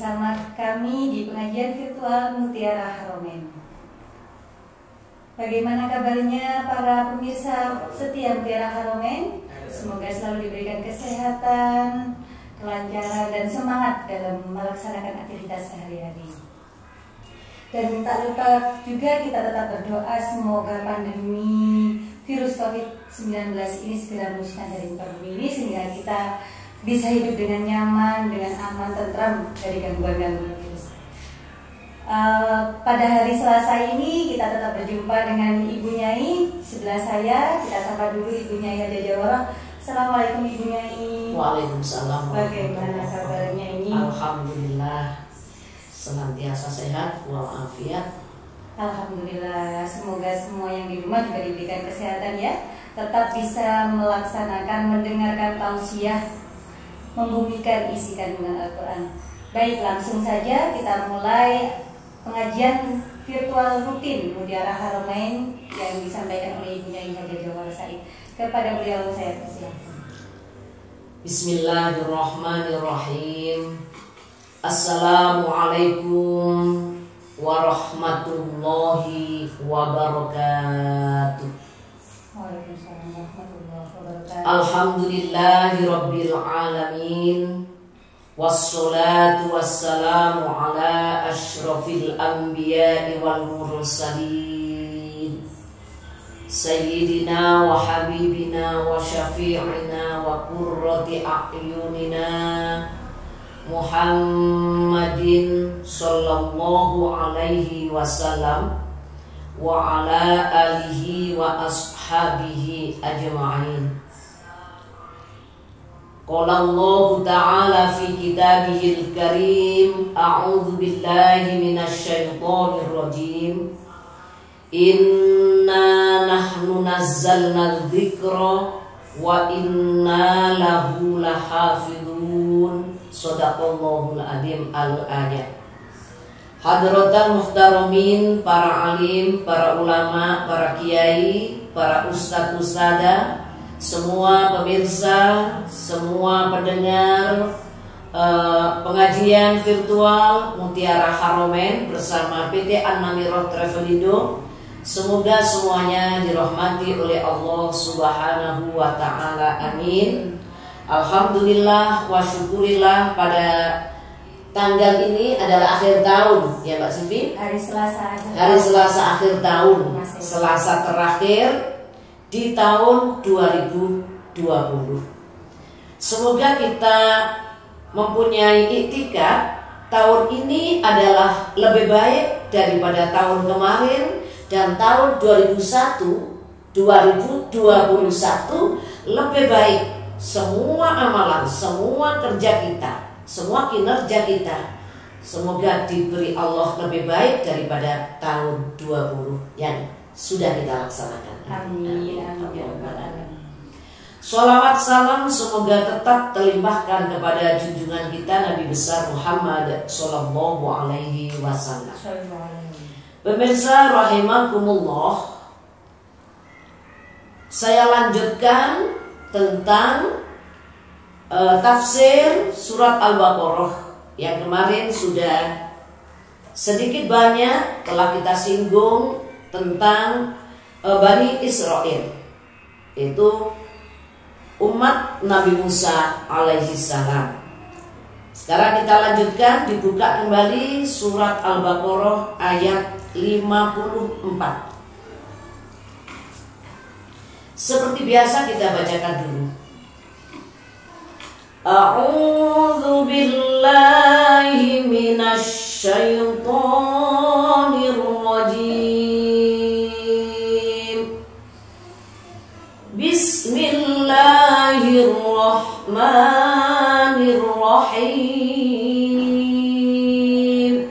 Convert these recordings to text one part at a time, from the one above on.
bersama kami di pengajian virtual Mutiara Haromen. Bagaimana kabarnya para pemirsa setia Mutiara Haromen? Semoga selalu diberikan kesehatan, kelancaran, dan semangat dalam melaksanakan aktivitas sehari-hari. Dan tak lupa juga kita tetap berdoa semoga pandemi virus COVID-19 ini segera musnah dari muka bumi ini, sehingga kita bisa hidup dengan nyaman, dengan aman, tentram dari gangguan-gangguan virus. Pada hari Selasa ini kita tetap berjumpa dengan Ibu Nyai sebelah saya. Kita sapa dulu Ibu Nyai Haja Jawara. Assalamualaikum Ibu Nyai. Waalaikumsalam. Bagaimana kabarnya ini? Alhamdulillah senantiasa sehat walafiat. Alhamdulillah, semoga semua yang di rumah juga diberikan kesehatan ya. Tetap bisa melaksanakan, mendengarkan tausiah, membumikan isi kandungan Al-Quran. Baik, langsung saja kita mulai pengajian virtual rutin Mutiara Haromen yang disampaikan oleh Ibu Nyai Haja Jawara Said. Kepada beliau saya persilakan. Bismillahirrahmanirrahim. Assalamualaikum warahmatullahi wabarakatuh. Waalaikumsalam warahmatullahi wabarakatuh. Alhamdulillahi rabbil alamin. Wassalatu wassalamu ala ashrafil anbiya'i wal mursalin Sayyidina wa habibina wa syafi'ina wa qurrati a'yunina Muhammadin sallallahu alaihi wasallam wa ala alihi wa ashabihi ajma'in. Qala Allah ta'ala fi kitabihil karim, a'udzu billahi minasy syaithanir rajim. Inna nahnu nazzalna dzikra wa inna lahu lahafidun. Shadaqallahul adzim. Al-ayat. Hadratan muhtaramin, para alim, para ulama, para kiai, para ustadz ustadzah, semua pemirsa, semua pendengar pengajian virtual Mutiara Haromen bersama PT An-Namirah Travelindo. Semoga semuanya dirahmati oleh Allah Subhanahu wa Ta'ala. Amin. Alhamdulillah wa syukurillah, pada tanggal ini adalah akhir tahun ya Mbak Sivi. Hari Selasa akhir tahun, Selasa terakhir di tahun 2020. Semoga kita mempunyai iktikad tahun ini adalah lebih baik daripada tahun kemarin, dan tahun 2021 lebih baik. Semua amalan, semua kerja kita, semua kinerja kita, semoga diberi Allah lebih baik daripada tahun 20 yang sudah kita laksanakan. Amin. Sholawat salam semoga tetap terlimpahkan kepada junjungan kita Nabi besar Muhammad Sallallahu Alaihi Wasallam. Pemirsa rahimakumullah, saya lanjutkan tentang tafsir surat Al-Baqarah yang kemarin sudah sedikit banyak telah kita singgung tentang Bani Israel, itu umat Nabi Musa alaihi salam. Sekarang kita lanjutkan, dibuka kembali surat Al-Baqarah ayat 54. Seperti biasa kita bacakan dulu. A'udzu billahi minasy syaithanir rajim. Bismillahirrahmanirrahim.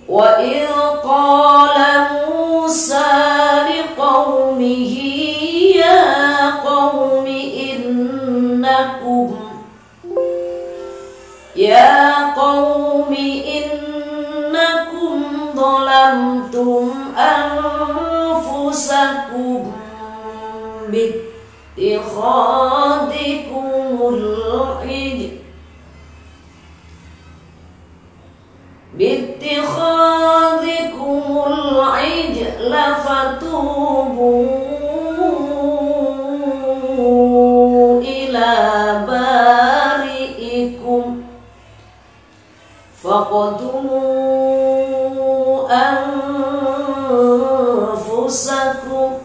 Wa idh qala Musa liqaumihi ya qaumi innakum dhalamtum anfusakum bittikhadikumul ijl bittikhadhikumul ijla fatubu ila bari'ikum faqtulu anfusakum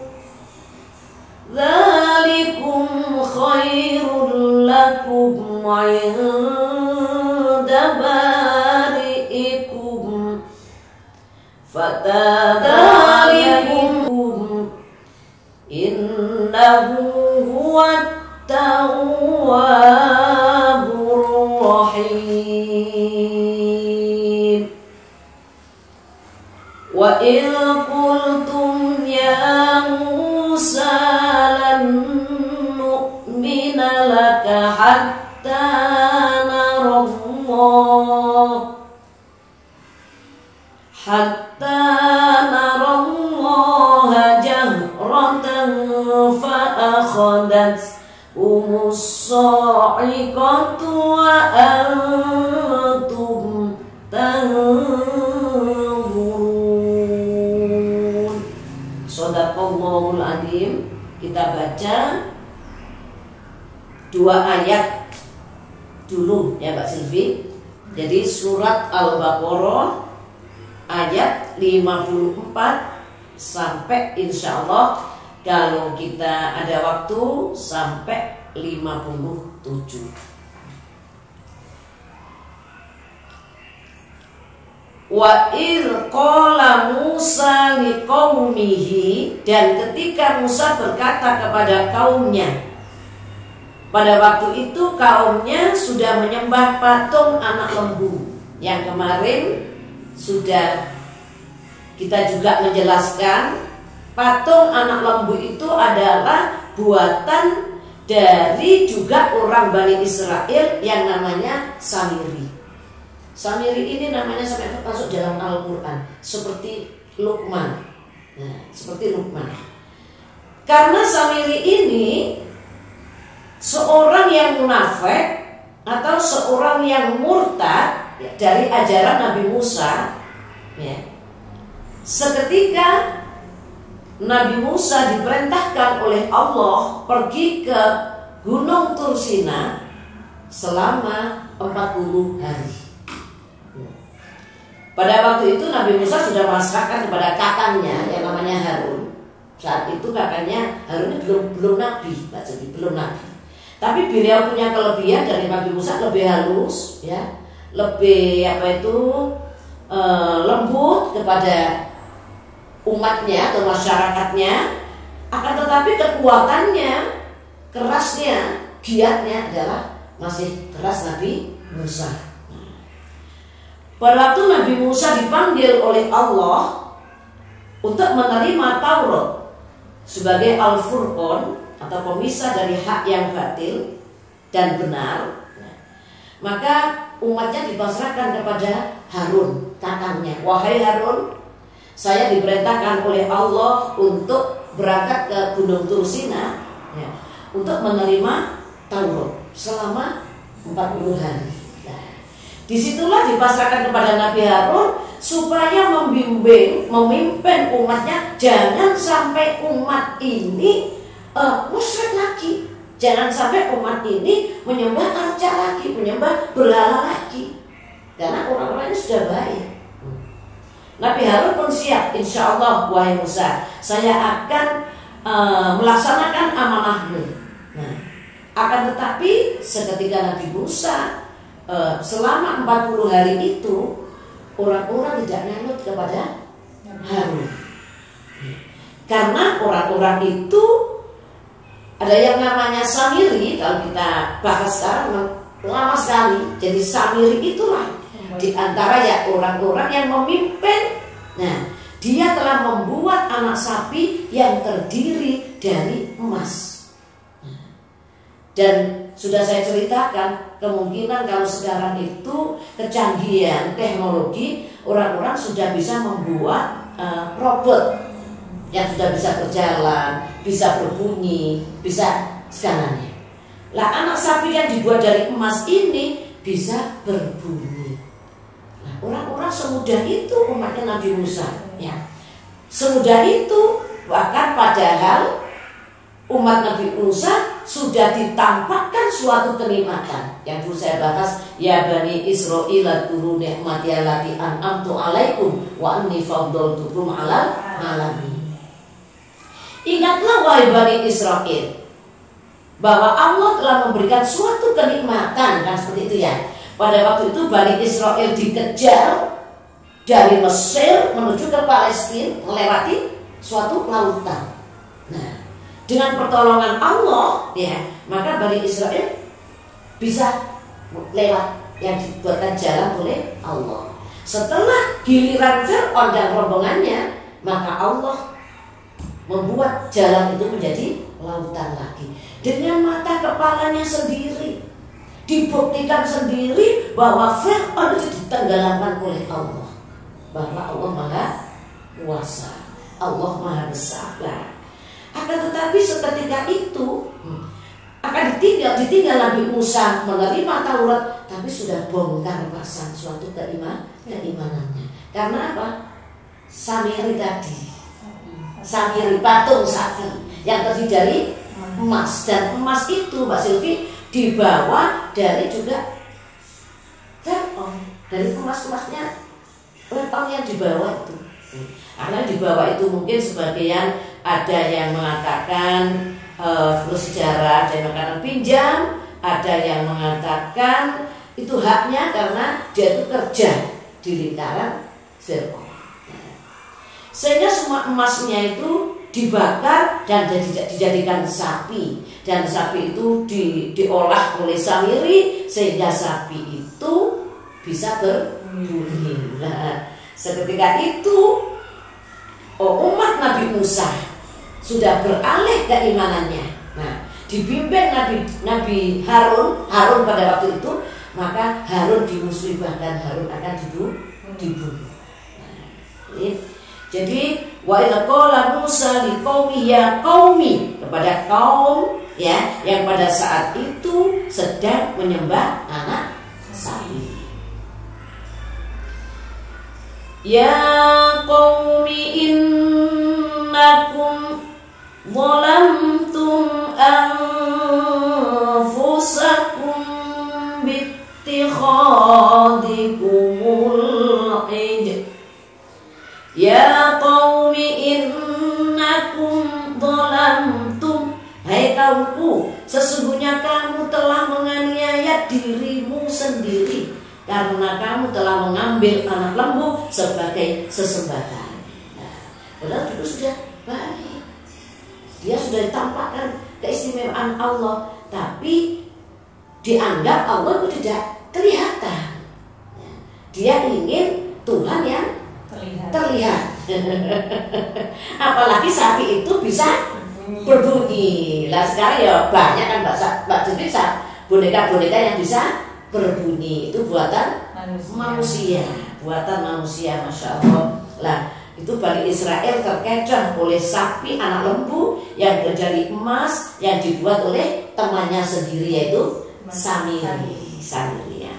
dzalikum khairul lakum 'inda bari'ikum fataba 'alaykum innahu huwat tawwabur rahim. Wa in qultum ya Musa lan nu'mina laka hatta narallaha jahratan fa akhadathhumus sa'iqatu wa antum tanzurun. Shadaqallahul adzim. Kita baca 2 ayat dulu ya Mbak Silvi. Jadi surat Al-Baqarah ayat 54 sampai insya Allah kalau kita ada waktu sampai 57. Wa idh qala Musa liqaumihi, dan ketika Musa berkata kepada kaumnya. Pada waktu itu kaumnya sudah menyembah patung anak lembu. Yang kemarin sudah kita juga menjelaskan patung anak lembu itu adalah buatan dari juga orang Bani Israel yang namanya Samiri. Samiri ini namanya sampai masuk dalam Al-Quran seperti Luqman. Nah, seperti Luqman. Karena Samiri ini seorang yang munafik atau seorang yang murtad ya, dari ajaran Nabi Musa ya. Seketika Nabi Musa diperintahkan oleh Allah pergi ke Gunung Tursina selama 40 hari. Pada waktu itu Nabi Musa sudah memasrahkan kepada kakaknya yang namanya Harun. Saat itu kakaknya Harun ini belum nabi, jadi belum nabi. Tapi beliau punya kelebihan dari Nabi Musa, lebih halus, ya, lebih lembut kepada umatnya atau masyarakatnya. Akan tetapi kekuatannya, kerasnya, giatnya adalah masih keras Nabi Musa. Pada waktu Nabi Musa dipanggil oleh Allah untuk menerima Taurat sebagai Al-Furqan atau pemisah dari hak yang batil dan benar, maka umatnya dipasrahkan kepada Harun, kakaknya. Wahai Harun, saya diperintahkan oleh Allah untuk berangkat ke Gunung Tursina ya, untuk menerima Taurat selama 40 hari. Disitulah dipasrahkan kepada Nabi Harun supaya membimbing, memimpin umatnya. Jangan sampai umat ini musyrik lagi. Jangan sampai umat ini menyembah arca lagi, menyembah berhala lagi. Karena orang-orang ini sudah baik. Nabi Harun pun siap, insya Allah wahai Musa, saya akan melaksanakan amanahmu. Nah, akan tetapi seketika Nabi Musa selama 40 hari itu orang-orang tidak nyanut kepada Harun. Karena orang-orang itu ada yang namanya Samiri. Kalau kita bahas sekarang lama sekali. Jadi Samiri itulah di antara ya orang-orang yang memimpin. Nah, dia telah membuat anak sapi yang terdiri dari emas. Dan sudah saya ceritakan, kemungkinan kalau sekarang itu kecanggihan teknologi, orang-orang sudah bisa membuat robot yang sudah bisa berjalan, bisa berbunyi, bisa segalanya. Lah anak sapi yang dibuat dari emas ini bisa berbunyi. Nah, orang-orang semudah itu umatnya Nabi Musa, ya. Semudah itu, bahkan padahal umat Nabi Musa sudah ditampakkan suatu kenikmatan yang dulu saya bahas, ya Bani Israil adkuru ni'mati allati an'amtu alaikum wa anni faddaltukum 'alal alamin. Ingatlah wahai Bani Israil bahwa Allah telah memberikan suatu kenikmatan, kan seperti itu ya. Pada waktu itu Bani Israil dikejar dari Mesir menuju ke Palestina melewati suatu lautan. Nah, dengan pertolongan Allah, ya, maka Bani Israil bisa lewat yang dibuatkan jalan oleh Allah. Setelah giliran Fir'aun dan rombongannya, maka Allah membuat jalan itu menjadi lautan lagi. Dengan mata kepalanya sendiri, dibuktikan sendiri bahwa Fir'aun itu ditenggelamkan oleh Allah. Bahwa Allah Maha Kuasa, Allah Maha Besar. Akan tetapi seketika itu akan ditinggal Nabi Musa menerima Taurat, tapi sudah bongkar pasang suatu keimanannya. Karena apa? Samiri tadi, Samiri patung sapi yang terdiri dari emas, dan emas itu Mbak Silvi dibawa dari juga Fir'aun, dari emas-emasnya Fir'aun yang dibawa itu. Karena dibawa itu mungkin sebagian ada yang mengatakan sejarah, ada yang mengatakan pinjam, ada yang mengatakan itu haknya karena dia itu kerja di lingkaran Fir'aun. Sehingga semua emasnya itu dibakar dan dijadikan sapi, dan sapi itu diolah oleh Samiri sehingga sapi itu bisa berbunyi. Nah, seketika itu umat Nabi Musa sudah beralih keimanannya. Nah, dibimbing Nabi Harun pada waktu itu, maka Harun dimusuhi, bahkan Harun akan dibunuh. Nah, jadi wa idza qala Musa liqaumihi ya qaumi, kepada kaum ya yang pada saat itu sedang menyembah anak sapi. Ya qaumi innakum zalamtum anfusakum bittikhadikumul ijl. Ya qaumi innakum zalamtum, hai kaumku, sesungguhnya kamu telah menganiaya dirimu sendiri karena kamu telah mengambil anak lembu sebagai sesembahan. Nah, padahal itu sudah baik, dia sudah ditampakkan keistimewaan Allah, tapi dianggap Allah itu tidak kelihatan. Dia ingin Tuhan yang terlihat. Apalagi sapi itu bisa berbunyi. Lah sekarang ya banyak kan Mbak Judisa, boneka-boneka yang bisa berbunyi, itu buatan manusia, Masya Allah. Lah itu Bani Israel terkecoh oleh sapi anak lembu yang dari emas yang dibuat oleh temannya sendiri, yaitu Samiri ya.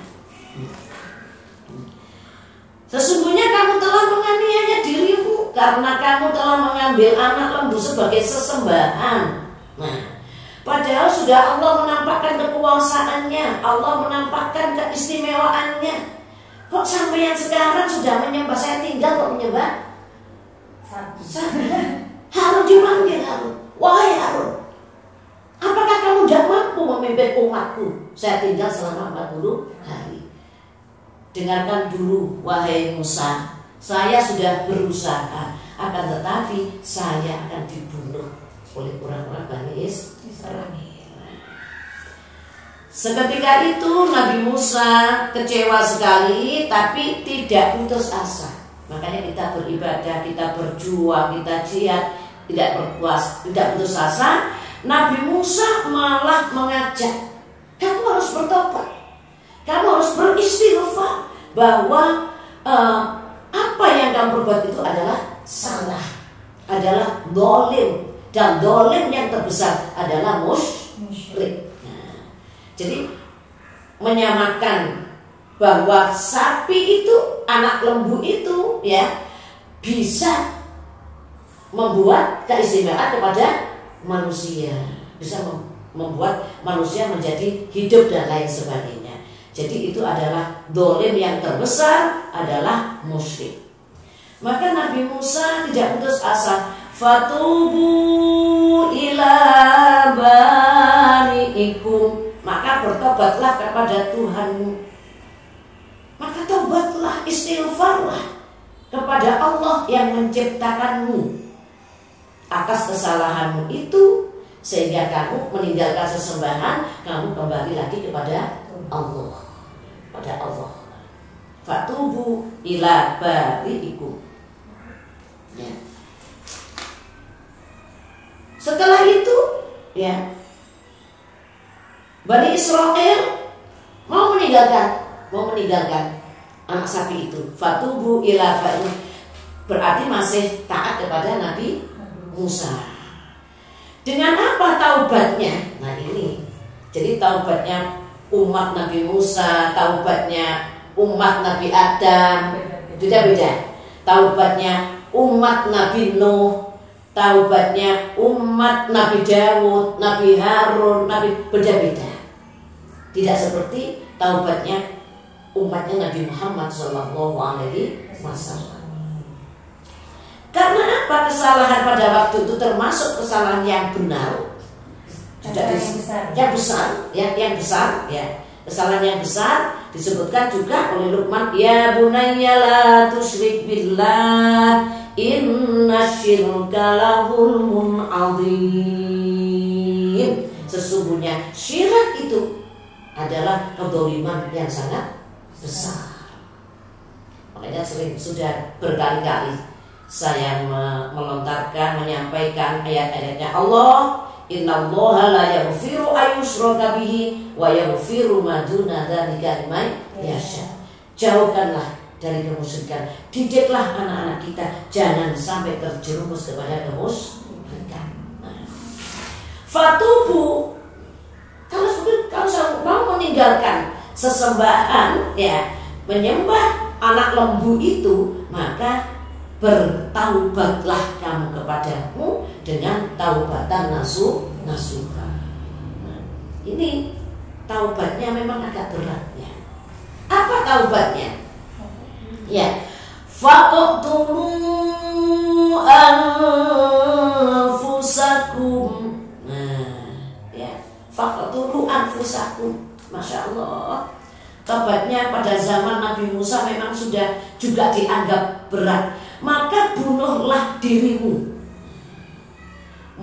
Sesungguhnya kamu telah menganiaya dirimu karena kamu telah mengambil anak lembu sebagai sesembahan. Nah, padahal sudah Allah menampakkan kekuasaannya, Allah menampakkan keistimewaannya. Kok sampai yang sekarang sudah menyembah, saya tinggal kok menyembah sapi. Harun dipanggil, Harun, wahai Harun, apakah kamu tidak mampu memimpin umatku? Saya tinggal selama 40 hari. Dengarkan dulu wahai Musa, saya sudah berusaha, akan tetapi saya akan dibunuh oleh orang-orang Bani Israil. Seketika itu Nabi Musa kecewa sekali, tapi tidak putus asa. Makanya kita beribadah, kita berjuang, kita jihad, tidak putus asa. Nabi Musa malah mengajak, kamu harus bertobat, kamu harus beristighfar bahwa apa yang kamu perbuat itu adalah salah, adalah dolim, dan dolim yang terbesar adalah musyrik. Nah, jadi menyamakan bahwa sapi itu, anak lembu itu ya bisa membuat keistimewaan kepada manusia, bisa membuat manusia menjadi hidup dan lain sebagainya. Jadi itu adalah dolim yang terbesar, adalah musyrik. Maka Nabi Musa tidak putus asa. Fatubu ila bari'ikum, maka bertobatlah kepada Tuhanmu. Maka tobatlah, istighfarlah kepada Allah yang menciptakanmu atas kesalahanmu itu, sehingga kamu meninggalkan sesembahan, kamu kembali lagi kepada Allah, pada Allah. Fatubu ila bari'ikum. Ya. Setelah itu, ya, Bani Israel mau meninggalkan anak sapi itu. Fatubu ila bari'ikum, berarti masih taat kepada Nabi Musa. Dengan apa taubatnya? Nah ini, jadi taubatnya umat Nabi Musa, taubatnya umat Nabi Adam, beda-beda. Taubatnya umat Nabi Nuh, taubatnya umat Nabi Dawud, Nabi Harun, Nabi, beda-beda. Tidak seperti taubatnya umatnya Nabi Muhammad SAW. Karena apa? Kesalahan pada waktu itu termasuk kesalahan yang benar, yang besar, ya. Kesalahan yang besar disebutkan juga oleh Luqman, ya bunayya la tusyrik billah inna syirka la zulmun adzim. Sesungguhnya syirik itu adalah kezaliman yang sangat besar. Makanya sudah berkali-kali saya melontarkan, menyampaikan ayat-ayatnya Allah. Innallaha la yaghfiru ayyushraka bihi wa yaghfiru ma duna dzalika liman yasha. Jauhkanlah dari kemusyrikan. Didiklah anak-anak kita jangan sampai terjerumus kepada kemusyrikan. Fatubu, kalau mau meninggalkan sesembahan, ya, menyembah anak lembu itu, maka bertaubatlah kamu kepadamu dengan taubatan nasuha. Nah, ini taubatnya memang agak berat, ya. Apa taubatnya? Ya, faqtulu anfusakum. Nah, ya, faqtulu anfusakum. Masya Allah. Taubatnya pada zaman Nabi Musa memang sudah juga dianggap berat. Maka bunuhlah dirimu.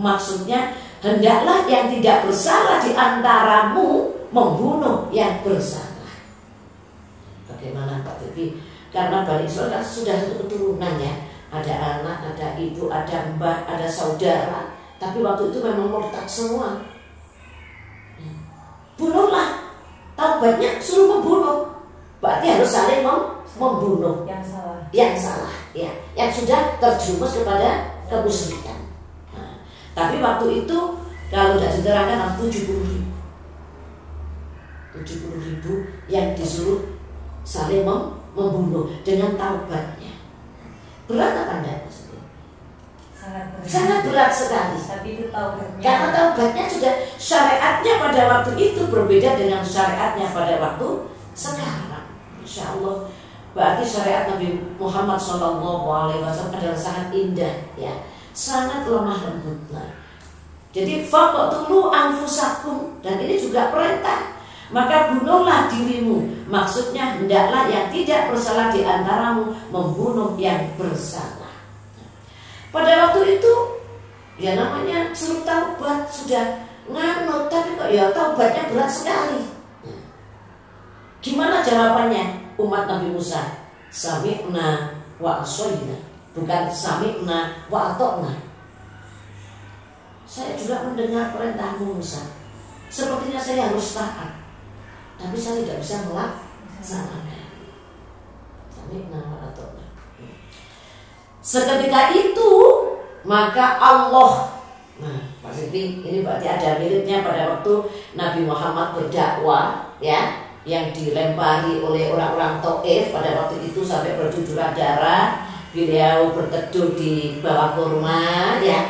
Maksudnya hendaklah yang tidak bersalah di antaramu membunuh yang bersalah. Bagaimana Pak Devi? Karena Bani Israel kan sudah satu keturunan, ya. Ada anak, ada ibu, ada mbah, ada saudara. Tapi waktu itu memang murtad semua. Bunuhlah. Taubatnya suruh membunuh. Berarti harus saling membunuh yang salah, ya, yang sudah terjerumus kepada kemusyrikan. Nah, tapi waktu itu kalau tidak diterangkan 70.000 yang disuruh saling membunuh dengan taubatnya. Berat apa enggak? Sangat berat sekali. Tapi itu taubatnya. Karena taubatnya sudah, syariatnya pada waktu itu berbeda dengan syariatnya pada waktu sekarang. Insya Allah. Berarti syariat Nabi Muhammad SAW adalah sangat indah, ya, sangat lemah lembut. Nah, jadi faqtulu anfusakum, dan ini juga perintah. Maka bunuhlah dirimu. Maksudnya hendaklah yang tidak bersalah di antaramu membunuh yang bersalah. Pada waktu itu, ya namanya suruh taubat, sudah nganut, tapi kok ya taubatnya berat sekali. Gimana jawabannya umat Nabi Musa? Sami'na wa asoyna, bukan sami'na wa atokna. Saya juga mendengar perintahmu Musa, sepertinya saya harus taat, tapi saya tidak bisa melaksanakan. Sami'na wa atokna. Seketika itu maka Allah, nah Pak Siti, ini berarti ada miripnya pada waktu Nabi Muhammad berdakwah, ya. yang dilempari oleh orang-orang Taif pada waktu itu sampai bercucuran darah. Beliau berteduh di bawah kurma, ya,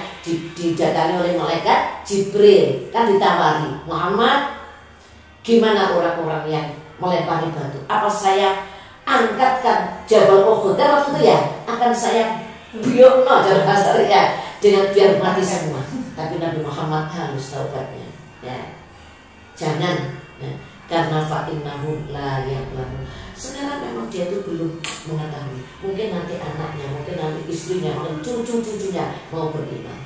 didatangi oleh malaikat Jibril, kan ditawari, Muhammad, gimana orang-orang yang melempari batu? Apa saya angkatkan Jabal Uhud? Kan waktu itu ya akan saya biokno dalam bahasanya dengan biar mati semua. Tapi Nabi Muhammad harus taubatnya, ya, jangan, ya, karena fa'innahu la ya'lamu. Sekarang memang dia itu belum mengetahui. Mungkin nanti anaknya, mungkin nanti istrinya, mungkin cucu-cucunya mau beriman.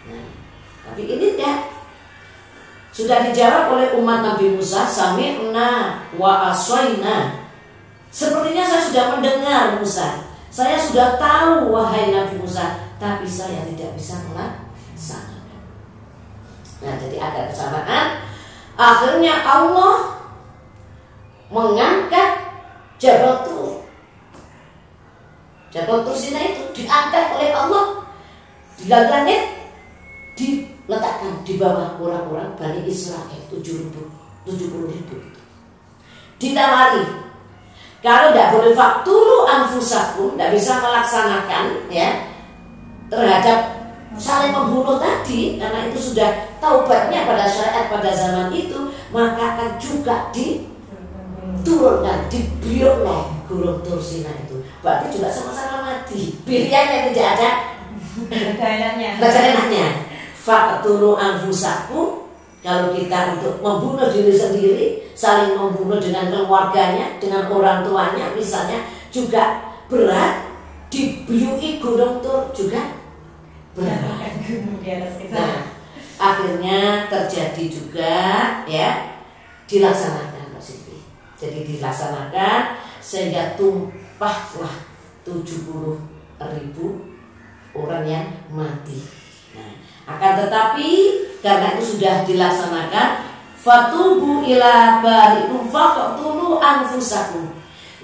Nah, tapi ini tidak. Sudah dijawab oleh umat Nabi Musa, sami'na wa aswaina. Sepertinya saya sudah mendengar Musa. Saya sudah tahu wahai Nabi Musa, tapi saya tidak bisa melaksanakan. Nah, jadi ada kesamaan. Akhirnya Allah mengangkat Jabal Tur. Jabal Tur Sinai itu diangkat oleh Allah di langit, diletakkan di bawah orang-orang Bani Israel 70.000 itu. Ditawari, kalau tidak boleh fakturu anfusakum, tidak bisa melaksanakan, ya, terhadap saling membunuh tadi, karena itu sudah taubatnya pada syariat pada zaman itu, maka akan juga diturunkan, dibiokno Gunung Tur Sinai itu. Berarti juga sama-sama mati. Pilihannya tidak ada baca enaknya. Fakturu anfusakum, kalau kita untuk membunuh diri sendiri, saling membunuh dengan keluarganya, dengan orang tuanya misalnya, juga berat. Dibiuki Gunung Tur juga berat. Nah, akhirnya terjadi juga, ya, dilaksanakan Mbak Siti. Jadi dilaksanakan sehingga tumpahlah 70.000 orang yang mati. Nah, akan tetapi karena itu sudah dilaksanakan, fatubu ila barikum faqtulu anfusakum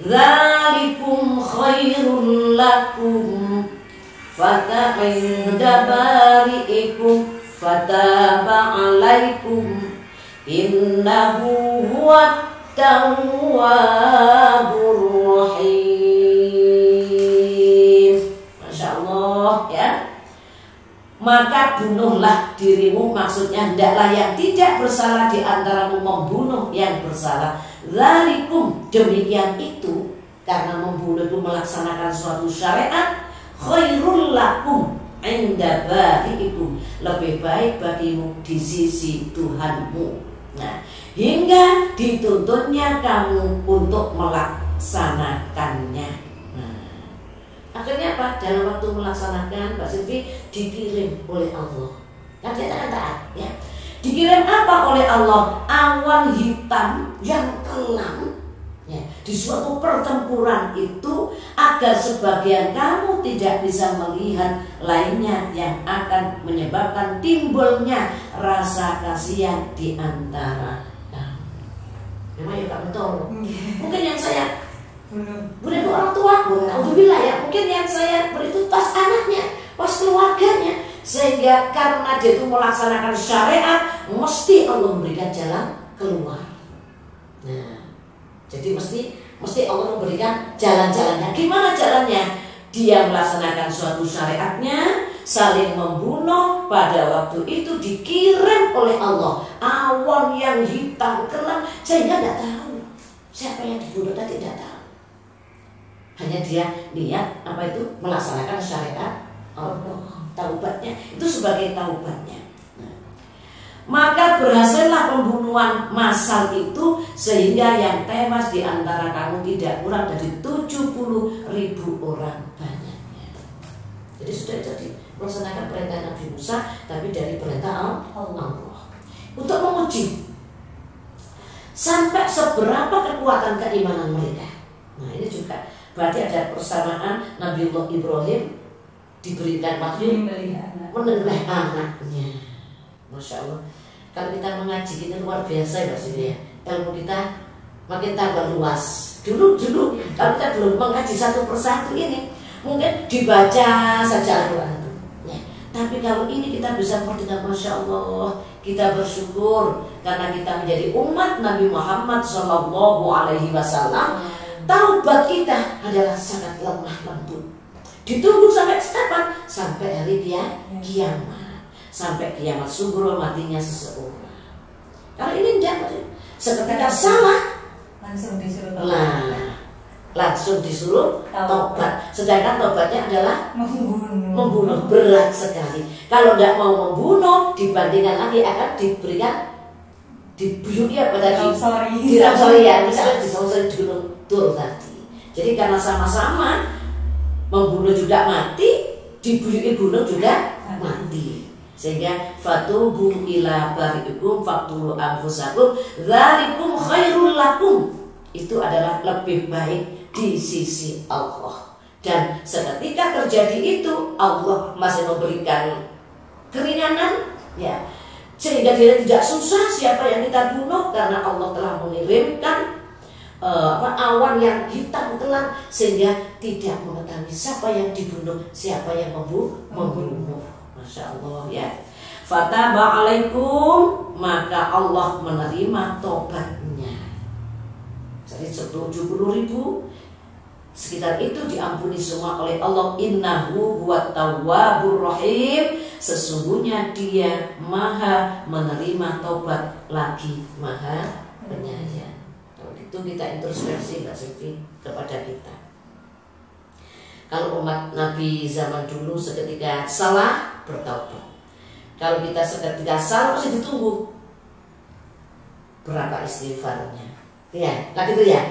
dzalikum khairul lakum fata'inda bari'ikum fataba alaikum innahu huwat tawwabur rahim. Masya Allah, ya. Maka bunuhlah dirimu, maksudnya hendaklah yang tidak bersalah di antaramu membunuh yang bersalah. Dzalikum, demikian itu, karena membunuh itu melaksanakan suatu syariat, khairul lakum inda bari'ikum, lebih baik bagimu di sisi Tuhanmu. Nah, hingga dituntutnya kamu untuk melaksanakannya. Nah, akhirnya apa? Dalam waktu melaksanakan, Mbak Silvi, dikirim oleh Allah. Kan dia akan taat, ya. Dikirim apa oleh Allah? Awan hitam yang kelam, ya, di suatu pertempuran itu, agar sebagian kamu tidak bisa melihat lainnya yang akan menyebabkan timbulnya rasa kasihan di antara kamu. Memang ya Kak betul. Mungkin yang saya bunuh orang tua, alhamdulillah, ya. Mungkin yang saya beri itu pas anaknya, pas keluarganya, sehingga karena dia itu melaksanakan syariat, mesti Allah memberikan jalan keluar. Nah, jadi mesti Allah memberikan jalan-jalannya. Gimana jalannya? Dia melaksanakan suatu syariatnya, saling membunuh. Pada waktu itu dikirim oleh Allah awan yang hitam kelam, sehingga tidak tahu siapa yang dibunuh tadi, tidak tahu. Hanya dia niat apa itu melaksanakan syariat Allah. Taubatnya itu sebagai taubatnya. Nah, maka berhasillah pembunuhan massal itu, sehingga yang tewas di antara kamu tidak kurang dari 70.000 orang banyaknya. Jadi sudah jadi melaksanakan perintah Nabi Musa, tapi dari perintah Allah untuk menguji sampai seberapa kekuatan keimanan mereka. Nah, ini juga berarti ada persamaan. Nabiullah Ibrahim diberikan waktu meneleh anaknya. Masya Allah. Kalau kita mengaji ini luar biasa ya, ya. Ilmu kita makin tambah luas. Dulu kalau kita belum mengaji satu persatu ini, mungkin dibaca saja Al-Quran itu, ya. Tapi kalau ini kita bisa dengan Masya Allah, kita bersyukur karena kita menjadi umat Nabi Muhammad SAW. Taubat kita adalah sangat lemah lembut. Ditunggu sampai kapan? Sampai hari kiamat. Sampai kiamat subuh matinya seseorang. Kalau ini tidak, seketika salah langsung disuruh langsung disuruh tobat. Sedangkan tobatnya adalah membunuh, berat sekali. Kalau tidak mau membunuh, dibandingkan lagi akan diberikan dibuyui apa tadi? Dirangsori ya, misalnya disangsori gunung Tur tadi. Jadi karena sama-sama membunuh juga mati, dibuyui gunung juga mati. Sehingga fatubu ila bari'ikum faqtulu anfusakum dzalikum khairul lakum. Itu adalah lebih baik di sisi Allah. Dan seketika terjadi itu, Allah masih memberikan keringanan, ya, sehingga tidak susah siapa yang kita bunuh, karena Allah telah mengirimkan awan yang hitam telang, sehingga tidak mengetahui siapa yang dibunuh, siapa yang membunuh. Masya Allah, ya. Fataba alaikum, maka Allah menerima tobatnya. Jadi 70.000 sekitar itu diampuni semua oleh Allah. Innahu huwat tawwabur rahim, sesungguhnya Dia Maha menerima taubat lagi Maha penyayang. Kalau itu kita introspeksi Mbak Silvi kepada kita. Kalau umat Nabi zaman dulu seketika salah bertaubat. Kalau kita seketika salah masih ditunggu berapa istighfarnya. Ya, lah gitu ya.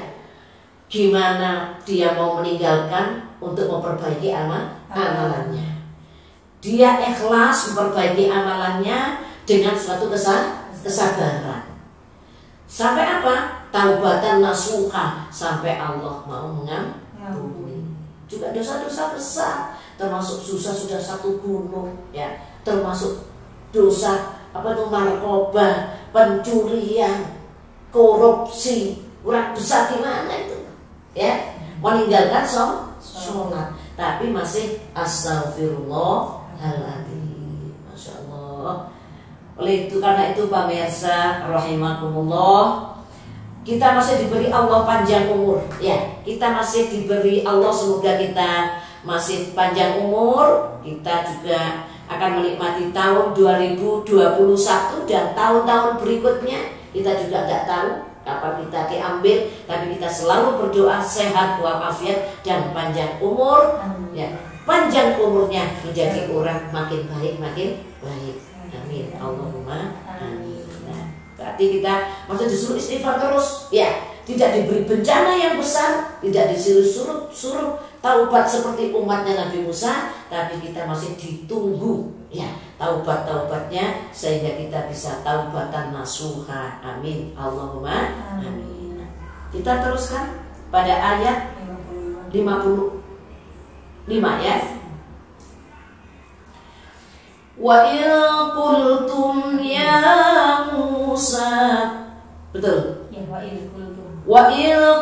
Gimana dia mau meninggalkan untuk memperbaiki amalannya. Dia ikhlas memperbaiki amalannya dengan suatu kesabaran. Sampai apa? Taubatan nasuha, sampai Allah mau mengampuni. Juga dosa-dosa besar, termasuk susah sudah satu gunung, ya, termasuk dosa narkoba, pencurian, korupsi, kurang besar gimana itu, ya, meninggalkan sholat, tapi masih astagfirullahaladzim, Masya Allah. Oleh itu, karena itu pemirsa rahimakumullah, kita masih diberi Allah panjang umur, ya, kita masih diberi Allah, semoga kita masih panjang umur, kita juga akan menikmati tahun 2021 dan tahun-tahun berikutnya. Kita juga nggak tahu kapan kita diambil, tapi kita selalu berdoa sehat walafiat dan panjang umur. Ya, panjang umurnya menjadi orang makin baik. Amin. Allahumma amin. Nah, berarti kita masih disuruh istighfar terus, ya. Tidak diberi bencana yang besar, tidak disuruh taubat seperti umatnya Nabi Musa, tapi kita masih ditunggu, ya, taubatnya sehingga kita bisa taubatan nasuha. Amin. Allahumma amin. Kita teruskan pada ayat 55 ya. Wa in qultum ya Musa, betul ya, wa in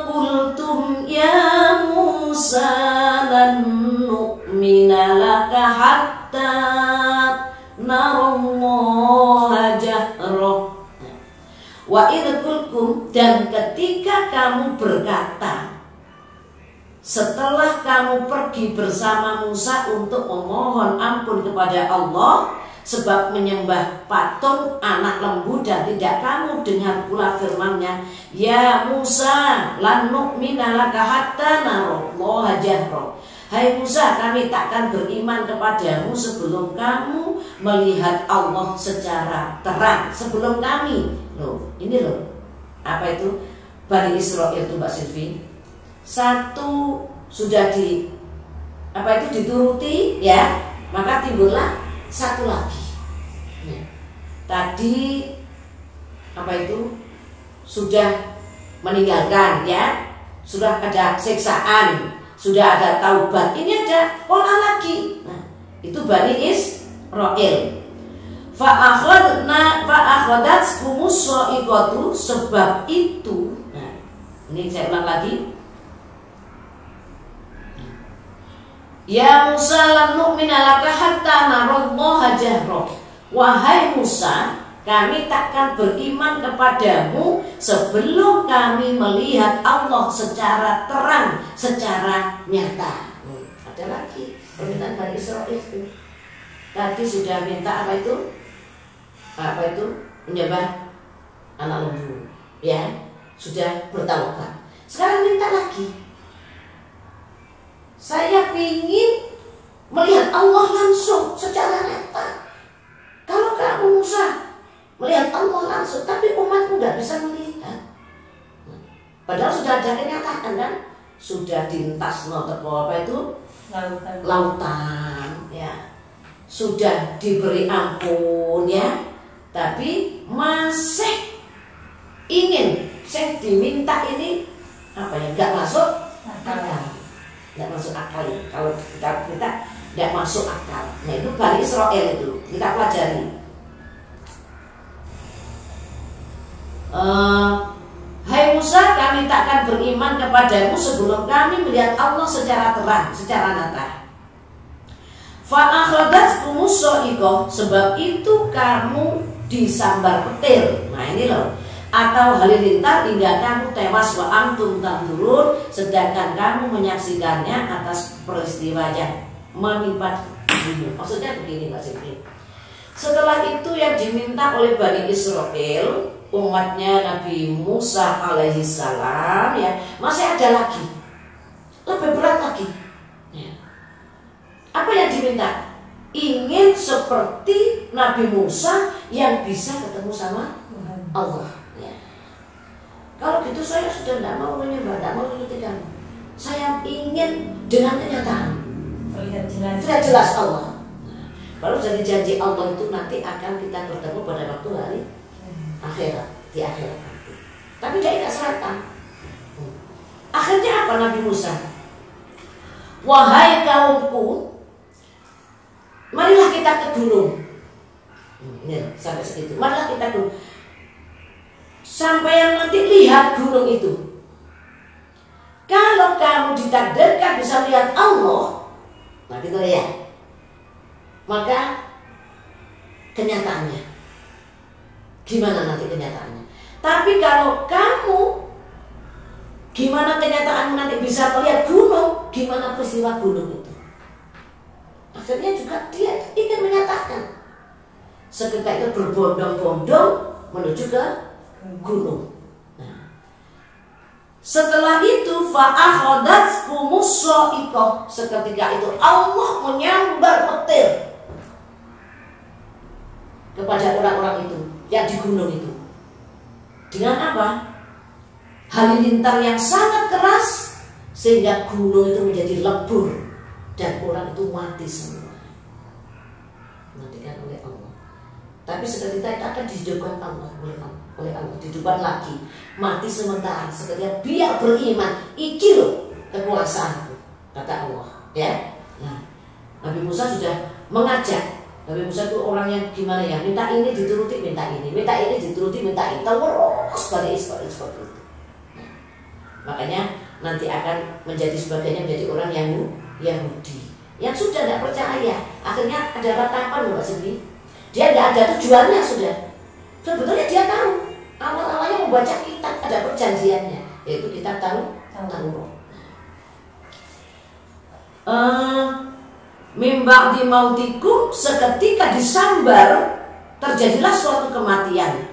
qultum ya Musa lan nu'mina laka hatta narallaha jahra. Wa in qultum, dan ketika kamu berkata, setelah kamu pergi bersama Musa untuk memohon ampun kepada Allah sebab menyembah patung anak lembu, dan tidak kamu dengar pula firman-Nya, ya Musa lan nu'mina laka hatta narallaha jahra. Hai Musa, kami takkan beriman kepadamu sebelum kamu melihat Allah secara terang. Sebelum kami, loh, ini loh, apa itu Bani Israil itu Mbak Silvi, satu sudah dituruti, ya, maka timbullah satu lagi. Ya. Tadi sudah meninggalkan, ya, sudah ada siksaan, sudah ada taubat, ini ada pola lagi. Nah, itu Bani Israil. Fa'akhadatkumus sha'iqatu, sebab itu. Nah, ini saya ulang lagi. Ya Musa lan nu'mina laka hatta narallaha ada roh. Wahai Musa, kami takkan beriman kepadamu sebelum kami melihat Allah secara terang, secara nyata. Ada lagi permintaan Bani Israil itu. Tadi sudah minta apa itu? Apa itu? Menyembah anak lembu. Ya, sudah bertaubat. Sekarang minta lagi. Saya ingin melihat Allah langsung secara nyata. Kalau kamu Musa melihat Allah langsung, tapi umatmu nggak bisa melihat. Padahal sudah ada kenyataan kan? Sudah dintas teko apa itu? Lautan, ya. Sudah diberi ampun ya. Tapi masih ingin saya diminta ini apa ya? Nggak masuk akal. Nggak masuk akal. Kalau kita nggak masuk akal. Nah itu Bani Israil itu kita pelajari. Hai Musa, kami takkan beriman kepadamu sebelum kami melihat Allah secara terang, secara nyata. Fa'akhadatkumus sha'iqah, sebab itu kamu disambar petir. Nah ini loh. Atau halilintar hingga kamu tewas wa antum tanzurun, sedangkan kamu menyaksikannya atas peristiwa yang menimpa dirimu. Maksudnya begini Pak Sipri. Setelah itu yang diminta oleh Bani Israil, umatnya Nabi Musa alaihissalam ya, masih ada lagi, lebih berat lagi ya. Apa yang diminta? Ingin seperti Nabi Musa yang bisa ketemu sama Allah ya. Kalau gitu saya sudah tidak mau menyembah, tidak mau mengikuti kamu. Saya ingin dengan kenyataan tidak jelas Allah. Nah, kalau jadi janji Allah itu nanti akan kita bertemu pada waktu hari akhirat, di akhirat nanti. Tapi dia tidak serata. Akhirnya apa Nabi Musa? Wahai kaumku, marilah kita ke gunung. Ini sampai segitu. Marilah kita ke gunung. Sampai yang nanti lihat gunung itu. Kalau kamu ditakdirkan bisa lihat Allah, nah gitu ya. Maka kenyataannya gimana nanti kenyataannya? Tapi kalau kamu gimana kenyataanmu nanti bisa melihat gunung, gimana peristiwa gunung itu? Akhirnya juga dia ingin menyatakan. Seketika itu berbondong-bondong menuju ke gunung. Nah, setelah itu fa'akhadatkumus sha'iqah, seketika itu Allah menyambar petir kepada orang-orang itu yang di gunung itu. Dengan apa? Halilintar yang sangat keras sehingga gunung itu menjadi lebur dan orang itu mati semua. Matikan oleh Allah. Tapi seketika itu akan dihidupkan Allah oleh Allah, dihidupkan lagi. Mati sementara, seketika biar beriman. Iki loh kekuasaanku, kata Allah. Ya. Nah, Nabi Musa sudah mengajak. Nabi Musa itu orang yang gimana ya? Minta ini dituruti, minta ini dituruti, minta ini. Terus Bani Israil seperti itu. Nah, makanya nanti akan menjadi sebagainya menjadi orang yang Yahudi yang sudah tidak percaya. Akhirnya ada ratapan Mbak Sindi. Dia tidak ada tujuannya sudah. Sebetulnya dia tahu. Awal-awalnya membaca kitab ada perjanjiannya, yaitu kitab Taurat. Mimba di mautikum, seketika disambar terjadilah suatu kematian.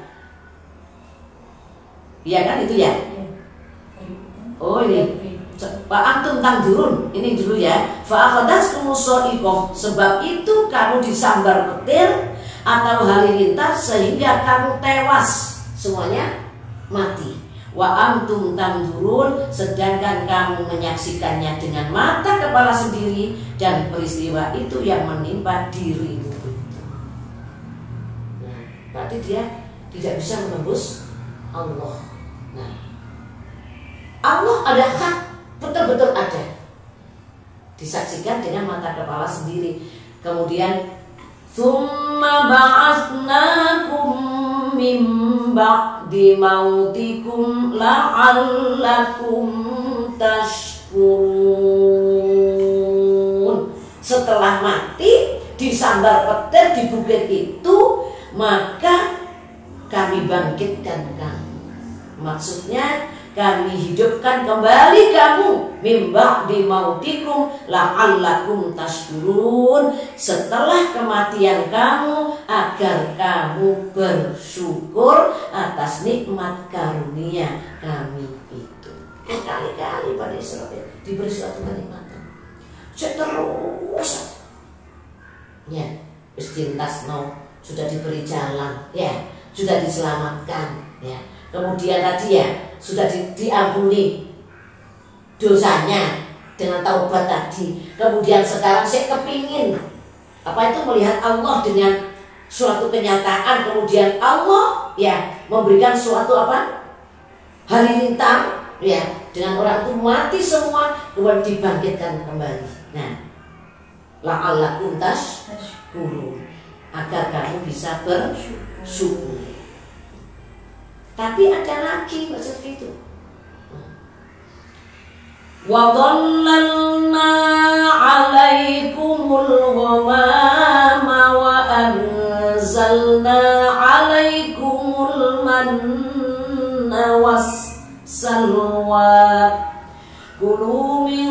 Iya kan itu ya? Oh ini Pak Antum tanzurun, ini dulu ya. Fa'akhadatkumus sha'iqah, sebab itu kamu disambar petir atau halilintar sehingga kamu tewas, semuanya mati. Wa antum tanzurun, sedangkan kamu menyaksikannya dengan mata kepala sendiri dan peristiwa itu yang menimpa dirimu. Nah, berarti dia tidak bisa menembus Allah. Nah, Allah ada hak, betul-betul ada, disaksikan dengan mata kepala sendiri. Kemudian tsumma ba'atsnakum min ba'di mautikum la'allakum tashkurun. Setelah mati di sandar petir di bukit itu, maka kami bangkitkan kamu. Maksudnya kami hidupkan kembali kamu mimba di mautikum la'allakum tashkurun, setelah kematian kamu agar kamu bersyukur atas nikmat karunia kami itu. Kali-kali pada Israel diberi suatu kenikmatan, terus ya istintas sudah diberi jalan, ya sudah diselamatkan, ya kemudian tadi ya sudah diampuni dosanya dengan taubat tadi. Kemudian sekarang saya kepingin melihat Allah dengan suatu kenyataan. Kemudian Allah ya memberikan suatu halilintar ya, dengan orang itu mati semua kemudian dibangkitkan kembali. Nah, la'allakum tashkurun, agar kamu bisa bersyukur. Tapi ada lagi maksud itu. Wa dhallalna 'alaikumul ghamama wa anzalna 'alaikumul manna wassalwa kulu min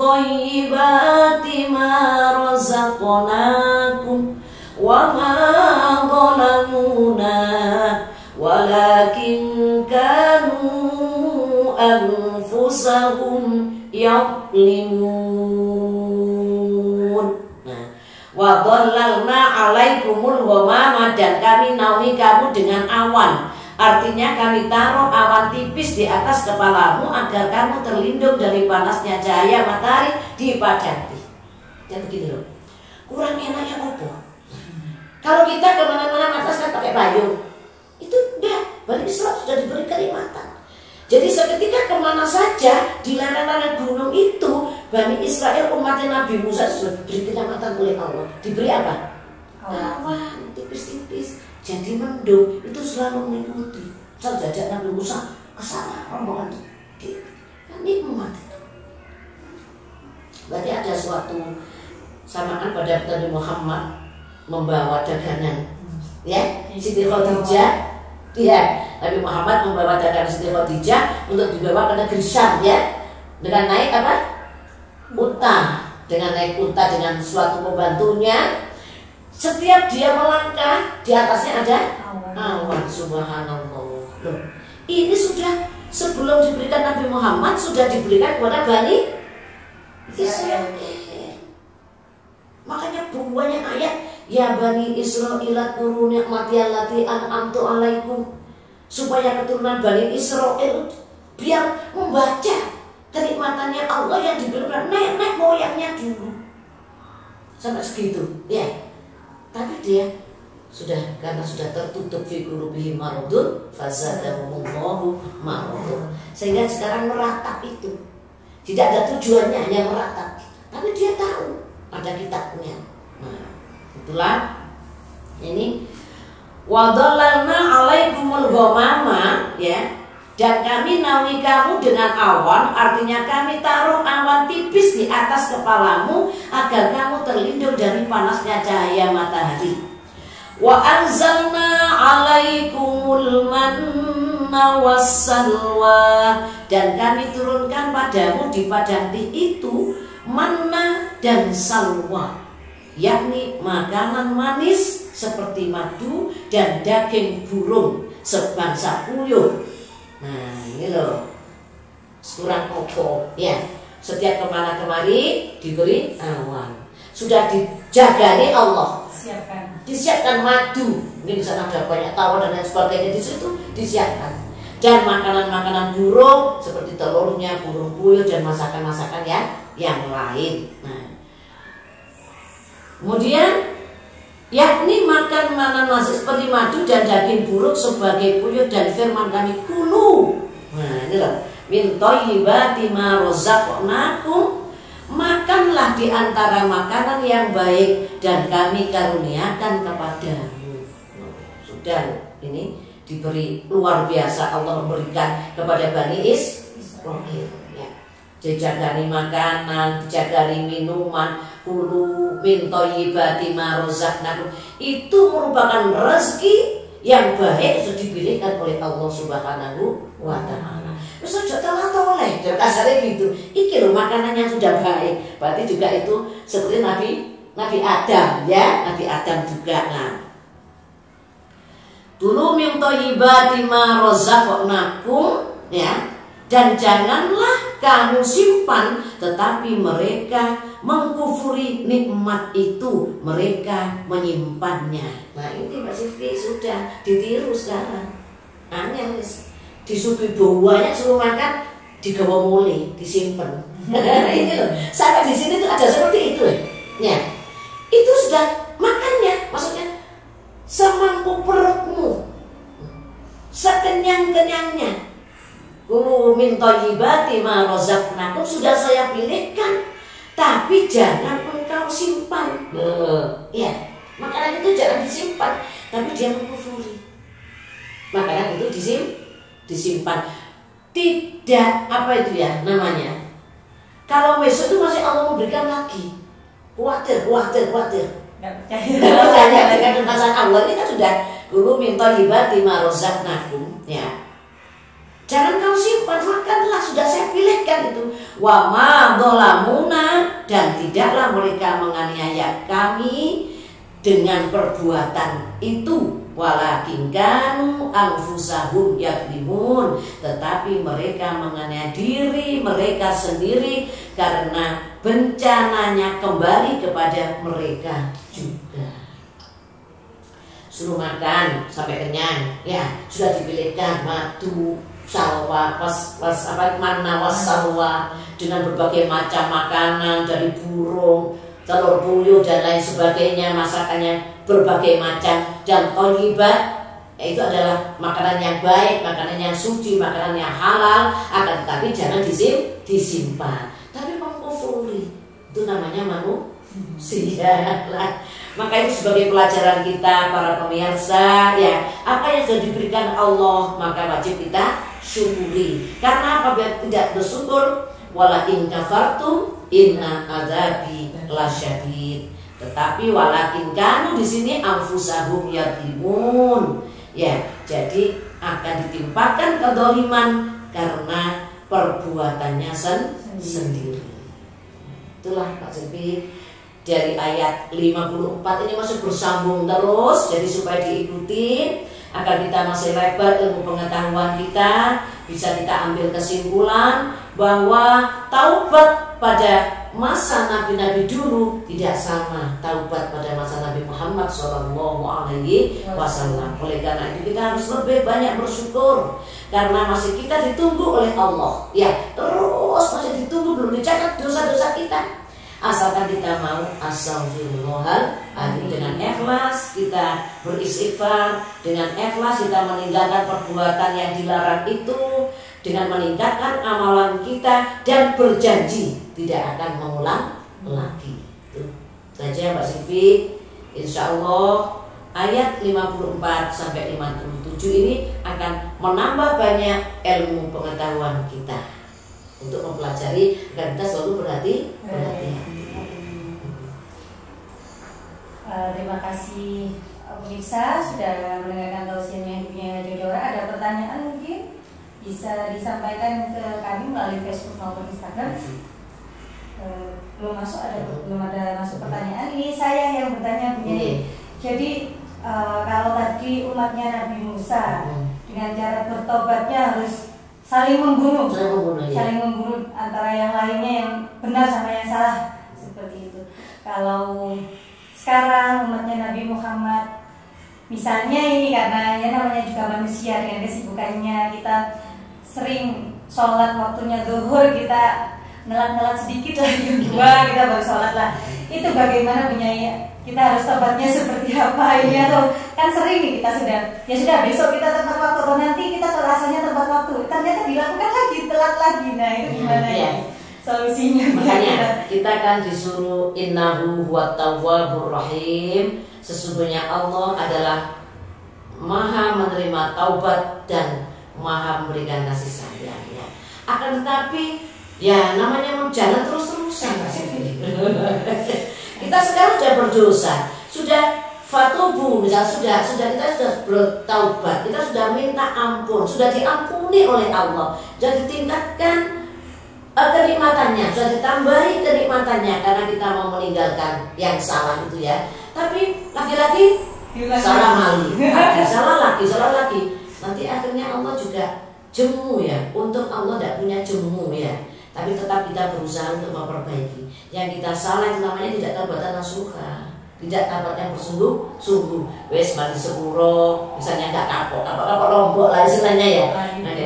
thayyibati ma razaqnakum wa ma dhalamuna walakin kanu anfusahum yadlimun. Nah, wa dhallalna 'alaikumul ghamama, dan kami naungi kamu dengan awan. Artinya kami taruh awan tipis di atas kepalamu agar kamu terlindung dari panasnya cahaya matahari di padang. Dan begini loh, kurang enaknya apa? Kalau kita kemana-mana atas kan pakai payung, itu udah Bani Israil sudah diberi kenikmatan. Jadi seketika kemana saja di lereng-lereng gunung itu, Bani Israil umat Nabi Musa sudah diberi kenikmatan oleh Allah. Diberi apa? Awan tipis-tipis, jadi mendung, itu selalu mengikuti. Saja Nabi Musa ke sana rombongan itu kan nikmat itu. Berarti ada suatu samaan pada Nabi Muhammad membawa dagangan, ya Siti Khadijah. Ya, Nabi Muhammad membawa dagangan Siti Khadijah untuk dibawa ke negeri Syam, ya, dengan naik unta, dengan suatu pembantunya. Setiap dia melangkah, di atasnya ada awan. Subhanallah. Loh, ini sudah sebelum diberikan Nabi Muhammad sudah diberikan kepada Bani Israil. Makanya banyak ayat, ya Bani Israil kuru ni'mati allati an'amtu alaikum, supaya keturunan Bani Israil biar membaca kenikmatannya Allah yang diberikan nenek moyangnya dulu. Sampai segitu, ya. Tapi dia karena sudah tertutup fi qulubihim maradun fazadahumullahu maradun, sehingga sekarang meratap itu tidak ada tujuannya, hanya meratap. Tapi dia tahu ada kitabnya. Nah, itulah ini wa dhallalna 'alaikumul ghamama, ya, dan kami naungi kamu dengan awan. Artinya kami taruh awan tipis di atas kepalamu agar kamu terlindung dari panasnya cahaya matahari. Wa anzalna 'alaikumul manna wassalwa, dan kami turunkan padamu di padang itu manna dan salwa, yakni makanan manis seperti madu dan daging burung sebangsa puyuh. Nah, ini loh, kurang opo, ya. Setiap kemana kemari diberi awan. Sudah dijagani Allah. Disiapkan madu. Mungkin di sana ada banyak tawar dan lain sebagainya, di situ disiapkan. Dan makanan-makanan burung seperti telurnya, burung puyuh, dan masakan-masakan yang lain. Nah, kemudian yakni makan makanan masih seperti madu dan daging burung sebagai puyuh, dan firman kami kulu. Nah, ini loh, min thayyibati ma razaqnakum, makanlah di antara makanan yang baik dan kami karuniakan kepadamu. Sudah, ini diberi luar biasa Allah memberikan kepada Bani Israil. Dijagani makanan, dijagani minuman, kulu min thayyibati ma razaqnakum, itu merupakan rezeki yang baik sudah dipilihkan oleh Allah Subhanahu wa Ta'ala. Terus sudah telah toleh, kasarnya gitu. Iki loh makanan yang sudah baik. Berarti juga itu seperti Nabi Adam, ya, Nabi Adam juga. Nah, dulu min thayyibati ma razaqnakum, ya, dan janganlah kamu simpan, tetapi mereka mengkufuri nikmat itu, mereka menyimpannya. Nah ini Mbak Siti sudah ditiru sekarang. Aneh disuguhi banyak suruh makan, digawa mulai, disimpan. Ini loh, sampai di sini tuh ada seperti itu ya. Itu sudah makannya, maksudnya semampu perutmu, sekenyang-kenyangnya. Kulu min thayyibati ma razaqnakum, sudah saya pilihkan, tapi jangan engkau simpan. Ya, makanan itu jangan disimpan, tapi dia mengkufuri. Makanan itu disimpan. Tidak apa itu ya namanya. Kalau besok itu masih Allah memberikan lagi, khawatir. Nggak percaya dengan kekuasaan Allah ini kan sudah kulu min thayyibati ma razaqnakum, ya. Jangan kau simpan, makanlah, sudah saya pilihkan itu. Wa ma dzalamuna, dan tidaklah mereka menganiaya kami dengan perbuatan itu. Walakin kanu anfusahum yadzlimun, tetapi mereka menganiaya diri mereka sendiri karena bencananya kembali kepada mereka juga. Suruh makan sampai kenyang, ya, sudah dipilihkan madu, salwa, manna wassalwa, dengan berbagai macam makanan dari burung, telur puyuh dan lain sebagainya, masakannya berbagai macam. Dan thayyibat itu adalah makanan yang baik, makanan yang suci, makanan yang halal, akan tetapi jangan disimpan. Tapi mengkufuri itu namanya manusia lah. Maka itu sebagai pelajaran kita para pemirsa, ya, apa yang sudah diberikan Allah maka wajib kita syukuri. Karena apabila tidak bersyukur, wala in kafartum inna adzabi lasyadid. Tetapi walakin kanu di sini anfusahum yadzlimun, ya, jadi akan ditimpakan kedzaliman karena perbuatannya sendiri. Itulah Pak Silvi. Dari ayat 54 ini masih bersambung terus, jadi supaya diikuti agar kita masih lebar ilmu pengetahuan kita, bisa kita ambil kesimpulan bahwa taubat pada masa nabi-nabi dulu tidak sama taubat pada masa Nabi Muhammad SAW. Oleh karena itu kita harus lebih banyak bersyukur karena masih kita ditunggu oleh Allah, ya, terus masih ditunggu, belum dicatat dosa-dosa kita. Asalkan kita mau astagfirullahaladzim, dengan ikhlas kita beristighfar, dengan ikhlas kita meninggalkan perbuatan yang dilarang itu, dengan meningkatkan amalan kita dan berjanji tidak akan mengulang lagi. Itu saja Mbak Silvi. Insya Allah ayat 54 sampai 57 ini akan menambah banyak ilmu pengetahuan kita untuk mempelajari agar kita selalu berhati-hati. Terima kasih pemirsa sudah mendengarkan tausiahnya Ibunya Jodora. Ada pertanyaan mungkin bisa disampaikan ke kami melalui Facebook maupun Instagram. Belum ada masuk pertanyaan. Ini saya yang bertanya begini. Jadi kalau tadi umatnya Nabi Musa dengan cara bertobatnya harus saling membunuh, antara yang lainnya yang benar sama yang salah, seperti itu. Kalau sekarang umatnya Nabi Muhammad, misalnya ini karena ya namanya juga manusia dengan kesibukannya, kita sering sholat waktunya zuhur, kita nelat sedikit lah jam 2 kita baru sholat lah. Itu bagaimana punya kita harus tobatnya seperti apa ini, atau kan sering nih kita sudah besok kita tepat waktu, atau nanti kita rasanya tepat waktu, ternyata dilakukan lagi telat lagi. Nah itu gimana ya solusinya? Makanya kita kan disuruh innahu huwat tawwabur rahim, sesungguhnya Allah adalah maha menerima taubat dan maha memberikan kasih sayang, ya. Akan tetapi ya namanya jalan terus-terusan Kita sekarang sudah berdosa, sudah fatubu, misal kita sudah bertaubat, kita sudah minta ampun, sudah diampuni oleh Allah, sudah ditingkatkan kenikmatannya, sudah ditambahi kenikmatannya karena kita mau meninggalkan yang salah itu ya. Tapi lagi-lagi salah lagi, salah lagi. Nanti akhirnya Allah juga jemu ya. Untung Allah tidak punya jemu ya. Tapi tetap kita berusaha untuk memperbaiki. Yang kita salah itu namanya tidak taubatan nasuha, tidak tabat yang bersungguh-sungguh. Wes mati sepuro, misalnya nggak kapok lombok lah istilahnya ya. Nah itu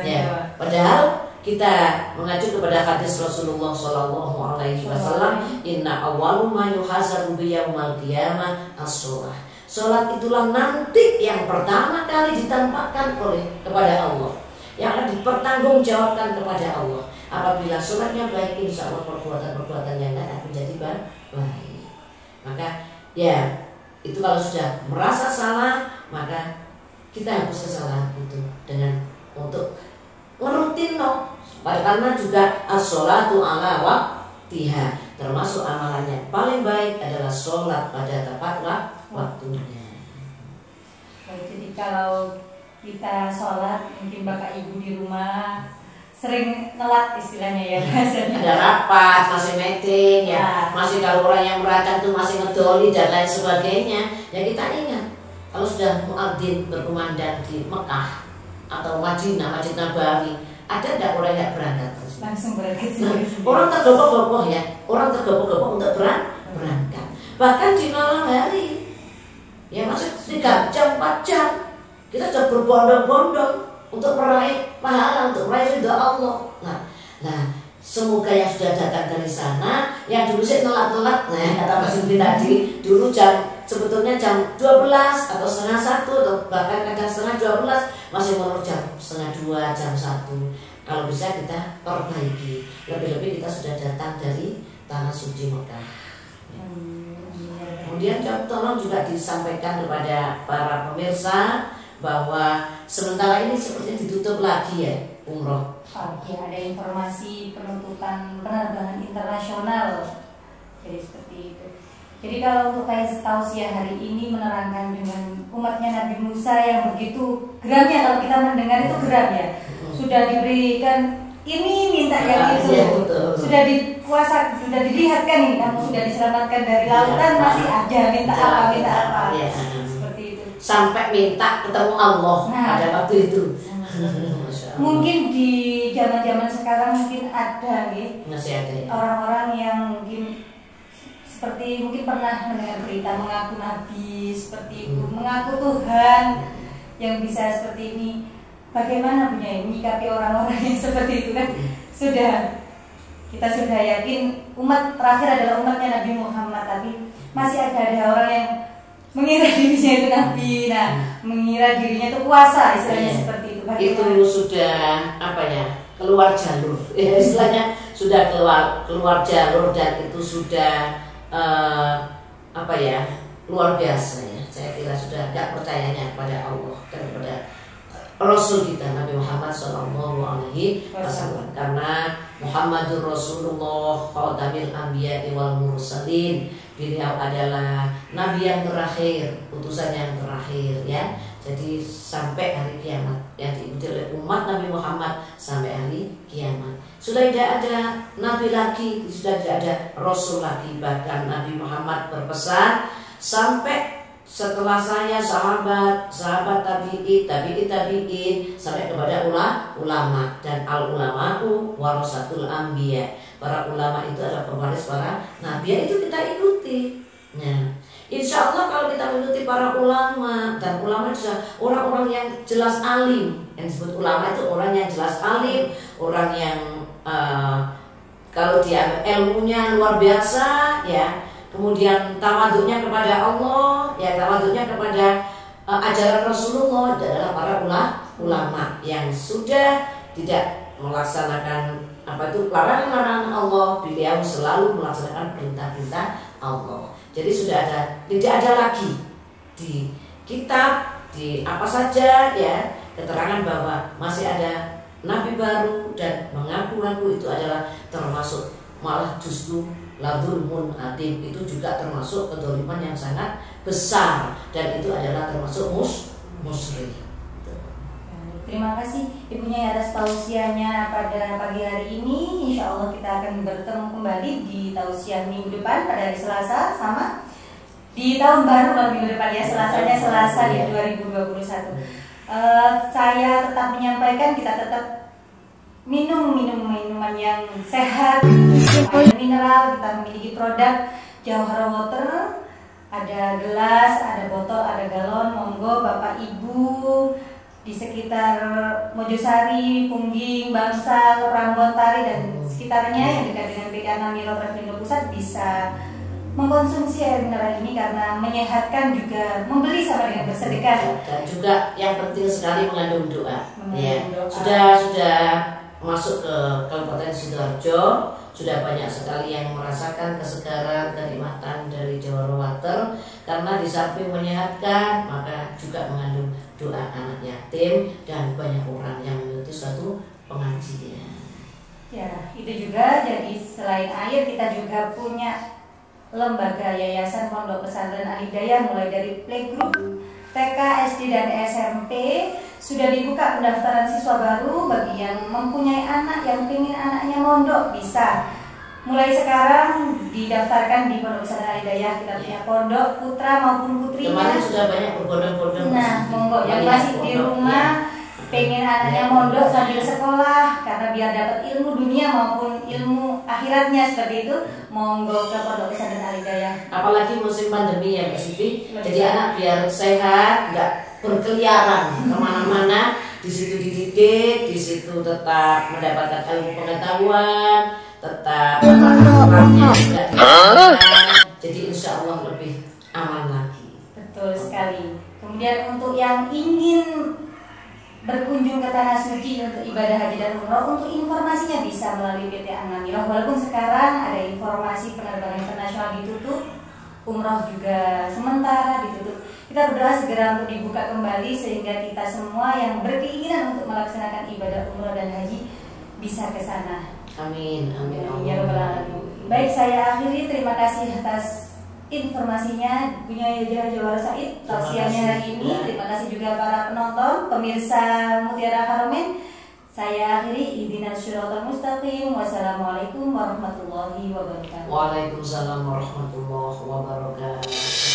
ya. Padahal kita mengacu kepada hadis Rasulullah Shallallahu Alaihi Wasallam, Inna awwalu ma yuhasabu biyaumal qiyamah as-sholah. Sholat itulah nanti yang pertama kali ditampakkan kepada Allah, yang akan dipertanggungjawabkan kepada Allah. Apabila sholatnya baik, insya Allah perbuatan yang lain akan menjadi baik. Maka ya itu kalau sudah merasa salah, maka kita hapus kesalahan itu dengan untuk ngerutin karena juga as-sholatu ala waqtiha, termasuk amalannya paling baik adalah sholat pada tepat waktunya. Jadi kalau kita sholat, mungkin bapak ibu di rumah sering telat istilahnya ya, ada rapat, masih meeting ya, masih kalau orang yang merancang itu masih ngedoli dan lain sebagainya, ya kita ingat kalau sudah muadzin berkumandang di Mekah atau Madinah, Masjid Nabawi, ada tidak orang yang berangkat? Langsung berangkat. Orang tergopoh-gopoh ya, orang tergopoh-gopoh untuk berangkat. Bahkan di malam hari, ya masih 3 jam, 4 jam, kita sudah berbondong-bondong untuk meraih pahala, untuk meraih ridha Allah. Nah, semoga yang sudah datang dari sana, yang dulu sih telat-telat, kata Mas Yudi tadi, dulu sebetulnya jam 12 atau setengah 1 atau bahkan kadang setengah 12 masih mau jam setengah 2, jam 1. Kalau bisa kita perbaiki. Lebih-lebih kita sudah datang dari tanah suci Mekah. Kemudian tolong juga disampaikan kepada para pemirsa bahwa sementara ini sepertinya ditutup lagi ya umroh. Ya, ada informasi penutupan penerbangan internasional. Jadi seperti itu. Jadi kalau untuk tausiah hari ini menerangkan dengan umatnya Nabi Musa yang begitu geramnya, kalau kita mendengar itu geram ya. Sudah diberikan ini minta yang itu. Ya, sudah dikuasa, sudah dilihatkan ini kamu sudah diselamatkan dari lautan, masih ada minta apa. Ya. Seperti itu. Sampai minta ketemu Allah pada waktu itu. Mungkin di zaman-zaman sekarang mungkin ada nih. Masih ada ya. Orang-orang yang mungkin seperti mungkin pernah mendengar berita mengaku nabi seperti itu, mengaku Tuhan yang bisa seperti ini. Bagaimana punya menyikapi orang-orang yang seperti itu kan? Kita sudah yakin umat terakhir adalah umatnya Nabi Muhammad, tapi masih ada orang yang mengira dirinya itu nabi, mengira dirinya itu kuasa, istilahnya seperti itu. Bagaimana? Itu sudah keluar jalur, istilahnya sudah keluar jalur dan itu sudah luar biasa ya. Saya kira sudah tidak percayanya kepada Allah dan kepada Rasul kita Nabi Muhammad Sallallahu Alaihi Wasallam, karena Muhammadur Rasulullah Khatamil Anbiya'i wal Mursalin, beliau adalah Nabi yang terakhir, utusan yang terakhir ya. Jadi sampai hari kiamat yang diikuti oleh umat Nabi Muhammad sampai hari kiamat. Sudah tidak ada Nabi lagi, sudah tidak ada Rasul lagi. Bahkan Nabi Muhammad berpesan, sampai setelah saya sahabat tabi'in sampai kepada ulama, dan al ulama'u warasatul anbiya. Para ulama itu adalah pewaris para nabi, itu kita ikuti. Nah, insya Allah kalau kita mengikuti para ulama, dan ulama itu orang-orang yang jelas alim. Yang disebut ulama itu orang yang jelas alim, orang yang kalau dia ilmunya luar biasa ya. Kemudian tawaduknya kepada Allah, ya tawaduknya kepada ajaran Rasulullah, adalah para ulama yang sudah tidak melaksanakan larangan-larangan Allah. Beliau selalu melaksanakan perintah-perintah Allah. Jadi tidak ada lagi di kitab, di apa saja ya, keterangan bahwa masih ada nabi baru dan mengaku-ngaku itu adalah termasuk, malah justru ladulmun adim, itu juga termasuk kedoliman yang sangat besar, dan itu adalah termasuk musrik. Terima kasih ibunya atas tausiahnya pada pagi hari ini. Insya Allah kita akan bertemu kembali di tausiah minggu depan pada hari Selasa, sama di tahun baru kalau minggu depan ya, Selasanya Selasa di 2021. Saya tetap menyampaikan kita tetap minum minuman yang sehat, air mineral. Kita memiliki produk Jauhara Water, ada gelas, ada botol, ada galon. Monggo Bapak Ibu di sekitar Mojosari, Pungging, Bangsal, Rambon, Tari dan sekitarnya yang dekat dengan PT Anamiro Trevelindo Pusat bisa mengkonsumsi air mineral ini karena menyehatkan, juga membeli sama dengan bersedekah, dan juga yang penting sekali mengandung doa. Doa. Sudah masuk ke Kabupaten Sidoarjo, sudah banyak sekali yang merasakan kesegaran, kenikmatan dari Jauhara Water, karena di samping menyehatkan maka juga mengandung doa anak yatim dan banyak orang yang mengikuti suatu pengajian. Ya, itu juga. Jadi selain air kita juga punya lembaga yayasan Pondok Pesantren Al-Hidayah, mulai dari playgroup, TK, SD dan SMP. Sudah dibuka pendaftaran siswa baru bagi yang mempunyai anak yang ingin anaknya mondok, bisa mulai sekarang didaftarkan di Pondok Pesantren Al-Hidayah. Kita punya pondok putra maupun putrinya. Kemarin sudah banyak berbondong-bondong. Nah, monggo yang masih di rumah pengen anaknya mondok sambil sekolah karena biar dapat ilmu dunia maupun ilmu akhiratnya seperti itu, monggo ke Pondok Pesantren Al-Hidayah. Apalagi musim pandemi ya Mbak Sivi, jadi anak biar sehat, nggak berkeliaran kemana-mana, di situ dididik, di situ tetap mendapatkan ilmu pengetahuan, tetap akhlaknya juga diajarkan, jadi insya Allah lebih aman lagi. Betul sekali. Kemudian untuk yang ingin berkunjung ke Tanah Suci untuk ibadah haji dan umroh, untuk informasinya bisa melalui PT An-Namirah. Walaupun sekarang ada informasi penerbangan internasional ditutup, umroh juga sementara ditutup, kita berdoa segera untuk dibuka kembali sehingga kita semua yang berkeinginan untuk melaksanakan ibadah umroh dan haji bisa ke sana. Amin, amin. Ya Rabbal Alamin. Baik, saya akhiri. Terima kasih atas informasinya Bunya Jauhara Said, tausiahnya hari ini. Terima kasih juga para penonton, pemirsa Mutiara Haromen. Saya akhiri, ihdinas siratal mustaqim. Wassalamualaikum warahmatullahi wabarakatuh. Waalaikumsalam warahmatullahi wabarakatuh.